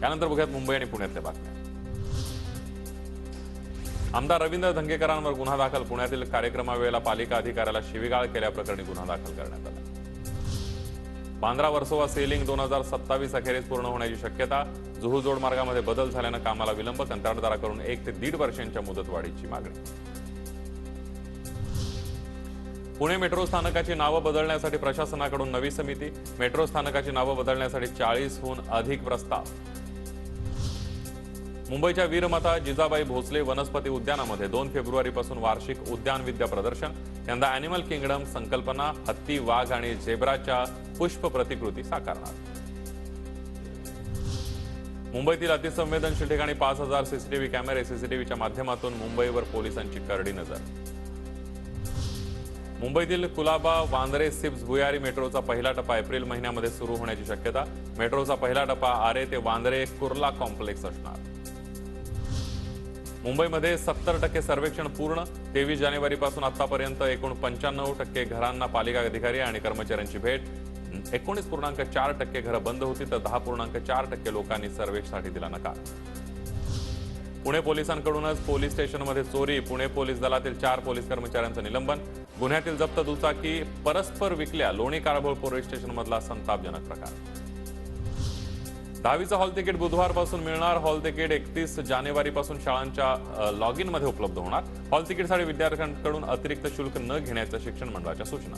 त्यानंतर बघूयात मुंबई आणि पुण्यातल्या बातम्या। आमदार रवींद्र धंगेकरांवर गुन्हा दाखल। पुण्यातील कार्यक्रमावेळेला पालिका अधिकाऱ्याला शिवीगाळ केल्याप्रकरणी गुन्हा दाखल करण्यात आला। बांद्रा वर्सोवा सेलिंग 2027 अखेरीस पूर्ण होण्याची शक्यता। जुहू जोडमार्गामध्ये बदल झाल्यानं कामाला विलंब। कंत्राटदाराकडून 1 ते 1.5 वर्षांच्या मुदतवाढीची मागणी। पुणे मेट्रो स्थानकाची नावं बदलण्यासाठी प्रशासनाकडून नवी समिती। मेट्रो स्थानकाची नावं बदलण्यासाठी 40हून अधिक प्रस्ताव। मुंबईच्या वीरमाता जिजाबाई भोसले वनस्पती उद्यानामध्ये 2 फेब्रुवारीपासून वार्षिक उद्यान विद्या प्रदर्शन। यंदा अॅनिमल किंगडम संकल्पना हत्ती, वाघ आणि झेब्राच्या पुष्प प्रतिकृती साकारणार। मुंबईतील अतिसंवेदनशील ठिकाणी 5000 सीसीटीव्ही कॅमेरे। सीसीटीव्हीच्या माध्यमातून मुंबईवर पोलिसांची करडी नजर। मुंबईतील कुलाबा वांद्रे सिप्स भुयारी मेट्रोचा पहिला टप्पा एप्रिल महिन्यामध्ये सुरू होण्याची शक्यता। मेट्रोचा पहिला टप्पा आरे ते वांद्रे कुर्ला कॉम्प्लेक्स असणार। मुंबईमध्ये 70% सर्वेक्षण पूर्ण। 23 जानेवारीपासून आतापर्यंत एकूण 95% घरांना पालिका अधिकारी आणि कर्मचाऱ्यांची भेट। 19.4% घरं बंद होती तर 10.4% लोकांनी सर्वेसाठी दिला नकार। पुणे पोलिसांकडूनच पोलीस स्टेशनमध्ये चोरी। पुणे पोलीस दलातील 4 पोलीस कर्मचाऱ्यांचं निलंबन। गुन्ह्यातील जप्त दुचाकी परस्पर विकल्या। लोणी काळभोळ पोलीस स्टेशनमधला संतापजनक प्रकार। 10वीचं हॉल तिकीट बुधवारपासून मिळणार। हॉल तिकीट 31 जानेवारीपासून शाळांच्या लॉग इन मध्ये उपलब्ध होणार। हॉल तिकीटसाठी विद्यार्थ्यांकडून अतिरिक्त शुल्क न घेण्याच्या शिक्षण मंडळाच्या सूचना।